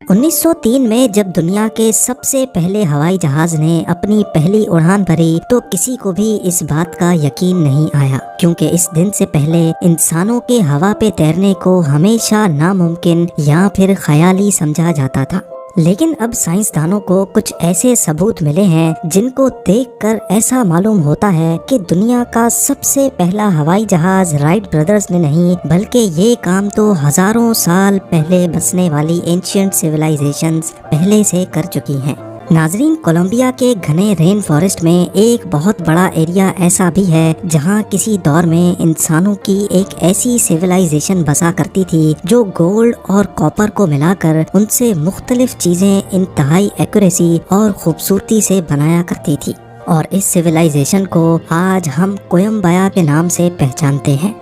1903 में जब दुनिया के सबसे पहले हवाई जहाज ने अपनी पहली उड़ान भरी तो किसी को भी इस बात का यकीन नहीं आया, क्योंकि इस दिन से पहले इंसानों के हवा पे तैरने को हमेशा नामुमकिन या फिर ख्याली समझा जाता था। लेकिन अब साइंसदानों को कुछ ऐसे सबूत मिले हैं जिनको देखकर ऐसा मालूम होता है कि दुनिया का सबसे पहला हवाई जहाज राइट ब्रदर्स ने नहीं, बल्कि ये काम तो हजारों साल पहले बसने वाली एंशिएंट सिविलाइजेशंस पहले से कर चुकी हैं। नाजरीन, कोलंबिया के घने रेन फॉरेस्ट में एक बहुत बड़ा एरिया ऐसा भी है जहां किसी दौर में इंसानों की एक ऐसी सिविलाइजेशन बसा करती थी जो गोल्ड और कॉपर को मिलाकर उनसे मुख्तलिफ चीजें इंतहाई एक्यूरेसी और खूबसूरती से बनाया करती थी, और इस सिविलाइजेशन को आज हम कोयम्बया के नाम से पहचानते हैं।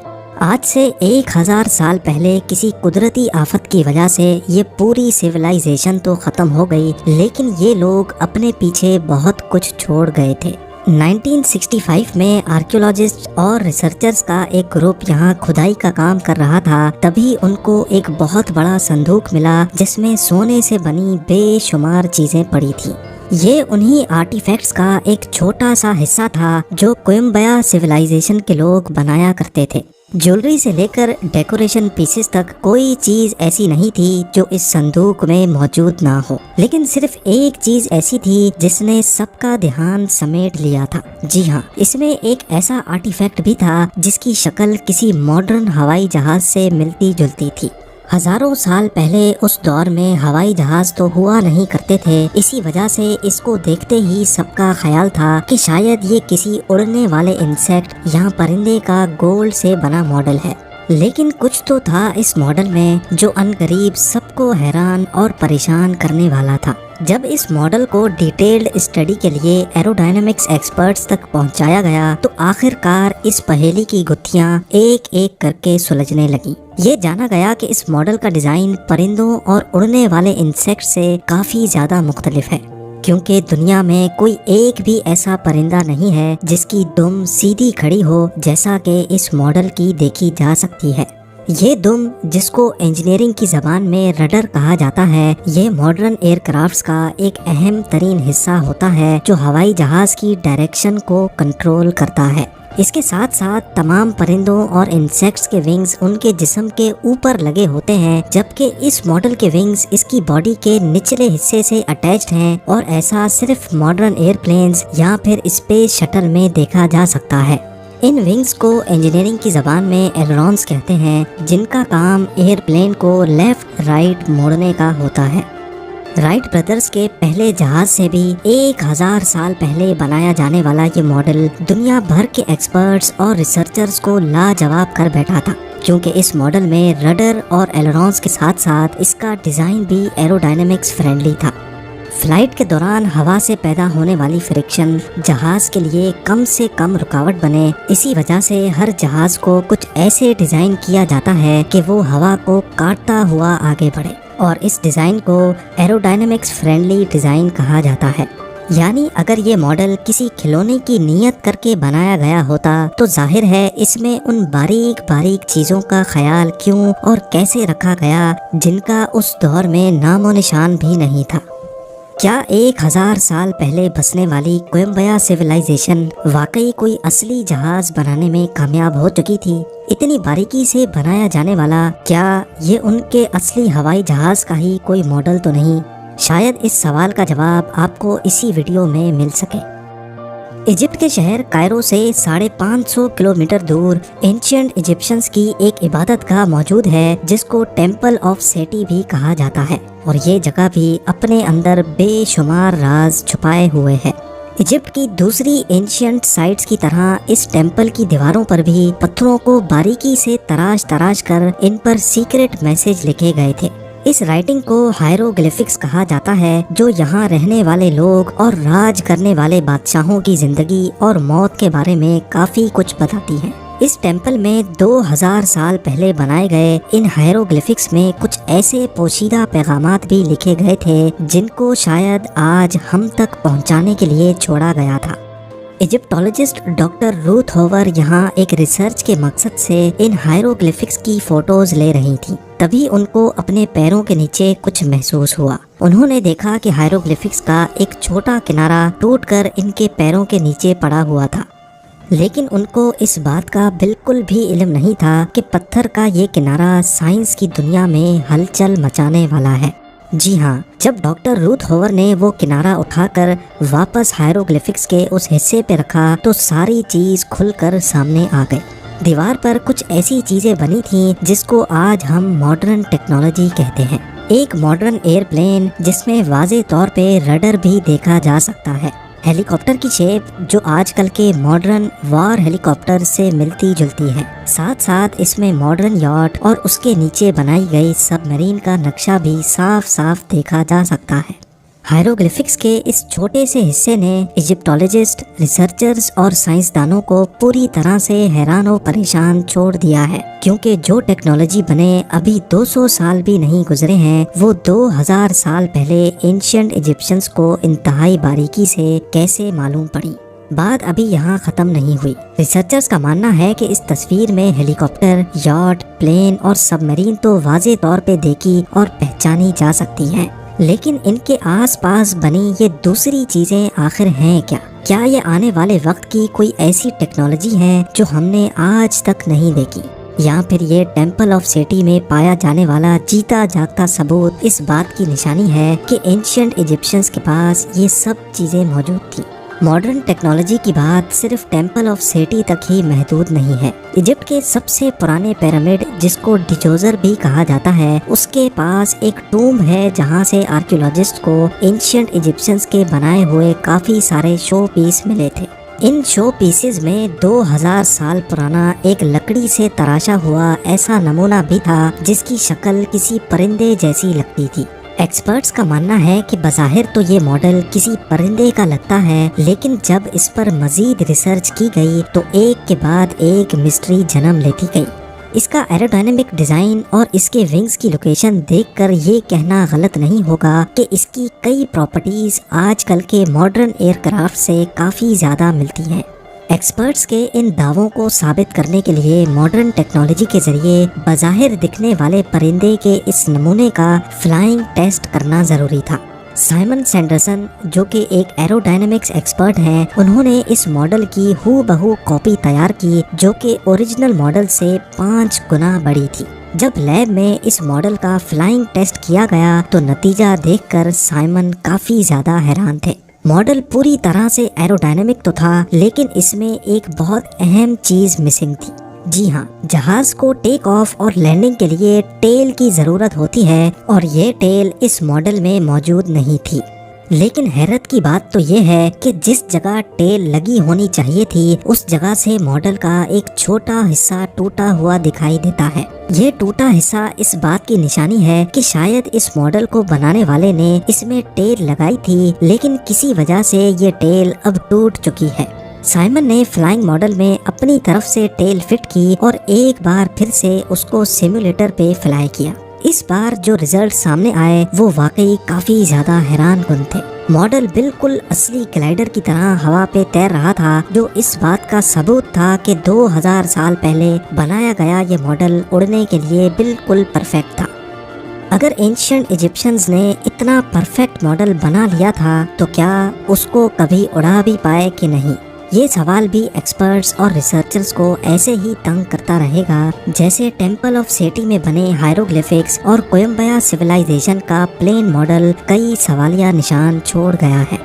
आज से 1000 साल पहले किसी कुदरती आफत की वजह से ये पूरी सिविलाइजेशन तो खत्म हो गई, लेकिन ये लोग अपने पीछे बहुत कुछ छोड़ गए थे। 1965 में आर्कियोलॉजिस्ट और रिसर्चर्स का एक ग्रुप यहाँ खुदाई का काम कर रहा था। तभी उनको एक बहुत बड़ा संदूक मिला जिसमें सोने से बनी बेशुमार चीजें पड़ी थी। ये उन्हीं आर्टिफैक्ट्स का एक छोटा सा हिस्सा था जो कोयम्बया सिविलाइजेशन के लोग बनाया करते थे। ज्वेलरी से लेकर डेकोरेशन पीसेस तक कोई चीज ऐसी नहीं थी जो इस संदूक में मौजूद ना हो, लेकिन सिर्फ एक चीज ऐसी थी जिसने सबका ध्यान समेट लिया था। जी हाँ, इसमें एक ऐसा आर्टिफैक्ट भी था जिसकी शक्ल किसी मॉडर्न हवाई जहाज से मिलती जुलती थी। हजारों साल पहले उस दौर में हवाई जहाज तो हुआ नहीं करते थे, इसी वजह से इसको देखते ही सबका ख्याल था कि शायद ये किसी उड़ने वाले इंसेक्ट या परिंदे का गोल्ड से बना मॉडल है। लेकिन कुछ तो था इस मॉडल में जो अनकरीब सबको हैरान और परेशान करने वाला था। जब इस मॉडल को डिटेल्ड स्टडी के लिए एरोडायनामिक्स एक्सपर्ट्स तक पहुंचाया गया तो आखिरकार इस पहेली की गुत्थियां एक एक करके सुलझने लगी। ये जाना गया कि इस मॉडल का डिजाइन परिंदों और उड़ने वाले इंसेक्ट से काफी ज्यादा मुख्तलिफ है, क्योंकि दुनिया में कोई एक भी ऐसा परिंदा नहीं है जिसकी दुम सीधी खड़ी हो जैसा कि इस मॉडल की देखी जा सकती है। ये दुम, जिसको इंजीनियरिंग की ज़बान में रडर कहा जाता है, ये मॉडर्न एयरक्राफ्ट्स का एक अहम तरीन हिस्सा होता है जो हवाई जहाज की डायरेक्शन को कंट्रोल करता है। इसके साथ साथ तमाम परिंदों और इंसेक्ट्स के विंग्स उनके जिस्म के ऊपर लगे होते हैं, जबकि इस मॉडल के विंग्स इसकी बॉडी के निचले हिस्से से अटैच्ड हैं, और ऐसा सिर्फ मॉडर्न एयरप्लेन्स या फिर स्पेस शटल में देखा जा सकता है। इन विंग्स को इंजीनियरिंग की ज़बान में एलरॉन्स कहते हैं, जिनका काम एयरप्लेन को लेफ्ट राइट मोड़ने का होता है। राइट ब्रदर्स के पहले जहाज से भी 1000 साल पहले बनाया जाने वाला ये मॉडल दुनिया भर के एक्सपर्ट्स और रिसर्चर्स को लाजवाब कर बैठा था, क्योंकि इस मॉडल में रडर और एलरॉन्स के साथ साथ इसका डिज़ाइन भी एरोडायनेमिक्स फ्रेंडली था। फ्लाइट के दौरान हवा से पैदा होने वाली फ्रिक्शन जहाज के लिए कम से कम रुकावट बने, इसी वजह से हर जहाज को कुछ ऐसे डिज़ाइन किया जाता है कि वो हवा को काटता हुआ आगे बढ़े, और इस डिज़ाइन को एरोडायनेमिक्स फ्रेंडली डिज़ाइन कहा जाता है। यानी अगर ये मॉडल किसी खिलौने की नियत करके बनाया गया होता तो जाहिर है इसमें उन बारीक बारीक चीज़ों का ख्याल क्यों और कैसे रखा गया जिनका उस दौर में नामो निशान भी नहीं था। क्या 1000 साल पहले बसने वाली कोयम्बया सिविलाइजेशन वाकई कोई असली जहाज बनाने में कामयाब हो चुकी थी? इतनी बारीकी से बनाया जाने वाला क्या ये उनके असली हवाई जहाज का ही कोई मॉडल तो नहीं? शायद इस सवाल का जवाब आपको इसी वीडियो में मिल सके। इजिप्ट के शहर कायरो से 550 किलोमीटर दूर एंशिएंट इजिप्शियंस की एक इबादतगाह मौजूद है जिसको टेम्पल ऑफ सेटी भी कहा जाता है, और ये जगह भी अपने अंदर बेशुमार राज छुपाए हुए है। इजिप्ट की दूसरी एंशिएंट साइट्स की तरह इस टेम्पल की दीवारों पर भी पत्थरों को बारीकी से तराश तराश कर इन पर सीक्रेट मैसेज लिखे गए थे। इस राइटिंग को हायरोग्लिफिक्स कहा जाता है, जो यहाँ रहने वाले लोग और राज करने वाले बादशाहों की जिंदगी और मौत के बारे में काफी कुछ बताती है। इस टेम्पल में 2000 साल पहले बनाए गए इन हायरोग्लिफिक्स में कुछ ऐसे पोशीदा पैगामात भी लिखे गए थे जिनको शायद आज हम तक पहुँचाने के लिए छोड़ा गया था। इजिप्टोलॉजिस्ट डॉक्टर रूथ होवर यहाँ एक रिसर्च के मकसद से इन हायरोग्लिफिक्स की फोटोज ले रही थी। तभी उनको अपने पैरों के नीचे कुछ महसूस हुआ। उन्होंने देखा कि हायरोग्लिफिक्स का एक छोटा किनारा टूटकर इनके पैरों के नीचे पड़ा हुआ था, लेकिन उनको इस बात का बिल्कुल भी इल्म नहीं था कि पत्थर का ये किनारा साइंस की दुनिया में हलचल मचाने वाला है। जी हाँ, जब डॉक्टर रूथ होवर ने वो किनारा उठाकर वापस हायरोग्लिफिक्स के उस हिस्से पे रखा तो सारी चीज खुलकर सामने आ गई। दीवार पर कुछ ऐसी चीजें बनी थीं जिसको आज हम मॉडर्न टेक्नोलॉजी कहते हैं। एक मॉडर्न एयरप्लेन जिसमें वाज़े तौर पे रडर भी देखा जा सकता है। हेलीकॉप्टर की शेप जो आजकल के मॉडर्न वॉर हेलीकॉप्टर से मिलती जुलती है। साथ साथ इसमें मॉडर्न यॉट और उसके नीचे बनाई गई सबमरीन का नक्शा भी साफ साफ देखा जा सकता है। हायरोग्लिफिक्स के इस छोटे से हिस्से ने इजिप्टोलॉजिस्ट, रिसर्चर्स और साइंसदानों को पूरी तरह से हैरान और परेशान छोड़ दिया है, क्योंकि जो टेक्नोलॉजी बने अभी 200 साल भी नहीं गुजरे हैं, वो 2000 साल पहले एंशिएंट इजिप्शियंस को इंतहाई बारीकी से कैसे मालूम पड़ी। बात अभी यहाँ खत्म नहीं हुई। रिसर्चर्स का मानना है कि इस तस्वीर में हेलीकॉप्टर, यॉट, प्लेन और सबमरीन तो वाज़े तौर पे देखी और पहचानी जा सकती हैं, लेकिन इनके आसपास बनी ये दूसरी चीजें आखिर हैं क्या? क्या ये आने वाले वक्त की कोई ऐसी टेक्नोलॉजी है जो हमने आज तक नहीं देखी, या फिर ये टेम्पल ऑफ सेटी में पाया जाने वाला जीता जागता सबूत इस बात की निशानी है कि एंशिएंट इजिप्शियंस के पास ये सब चीजें मौजूद थी। मॉडर्न टेक्नोलॉजी की बात सिर्फ टेम्पल ऑफ सेटी तक ही महदूद नहीं है। इजिप्ट के सबसे पुराने पिरामिड, जिसको डिजोजर भी कहा जाता है, उसके पास एक टूम्ब है जहां से आर्कियोलॉजिस्ट को एंशिएंट इजिप्शियंस के बनाए हुए काफी सारे शो पीस मिले थे। इन शो पीसेस में 2000 साल पुराना एक लकड़ी से तराशा हुआ ऐसा नमूना भी था जिसकी शक्ल किसी परिंदे जैसी लगती थी। एक्सपर्ट्स का मानना है कि बज़ाहिर तो ये मॉडल किसी परिंदे का लगता है, लेकिन जब इस पर मजीद रिसर्च की गई तो एक के बाद एक मिस्ट्री जन्म लेती गई। इसका एरोडायनेमिक डिज़ाइन और इसके विंग्स की लोकेशन देखकर ये कहना गलत नहीं होगा कि इसकी कई प्रॉपर्टीज आजकल के मॉडर्न एयरक्राफ्ट से काफ़ी ज़्यादा मिलती हैं। एक्सपर्ट्स के इन दावों को साबित करने के लिए मॉडर्न टेक्नोलॉजी के जरिए बज़ाहिर दिखने वाले परिंदे के इस नमूने का फ्लाइंग टेस्ट करना ज़रूरी था। साइमन सैंडरसन, जो कि एक एरोडायनेमिक्स एक्सपर्ट हैं, उन्होंने इस मॉडल की हूबहू कॉपी तैयार की जो कि ओरिजिनल मॉडल से 5 गुना बड़ी थी। जब लैब में इस मॉडल का फ्लाइंग टेस्ट किया गया तो नतीजा देखकर साइमन काफ़ी ज़्यादा हैरान थे। मॉडल पूरी तरह से एरोडायनेमिक तो था, लेकिन इसमें एक बहुत अहम चीज मिसिंग थी। जी हाँ, जहाज को टेक ऑफ और लैंडिंग के लिए टेल की जरूरत होती है और ये टेल इस मॉडल में मौजूद नहीं थी। लेकिन हैरत की बात तो ये है कि जिस जगह टेल लगी होनी चाहिए थी उस जगह से मॉडल का एक छोटा हिस्सा टूटा हुआ दिखाई देता है। ये टूटा हिस्सा इस बात की निशानी है कि शायद इस मॉडल को बनाने वाले ने इसमें टेल लगाई थी, लेकिन किसी वजह से ये टेल अब टूट चुकी है। साइमन ने फ्लाइंग मॉडल में अपनी तरफ से टेल फिट की और एक बार फिर से उसको सिमुलेटर पे फ्लाई किया। इस बार जो रिजल्ट सामने आए वो वाकई काफी ज्यादा हैरान कुन थे। मॉडल बिल्कुल असली ग्लाइडर की तरह हवा पे तैर रहा था, जो इस बात का सबूत था कि 2000 साल पहले बनाया गया ये मॉडल उड़ने के लिए बिल्कुल परफेक्ट था। अगर एंशिएंट इजिप्शियंस ने इतना परफेक्ट मॉडल बना लिया था तो क्या उसको कभी उड़ा भी पाए कि नहीं? ये सवाल भी एक्सपर्ट्स और रिसर्चर्स को ऐसे ही तंग करता रहेगा जैसे टेम्पल ऑफ सेटी में बने हायरोग्लिफिक्स और कोयम्बया सिविलाइजेशन का प्लेन मॉडल कई सवालिया निशान छोड़ गया है।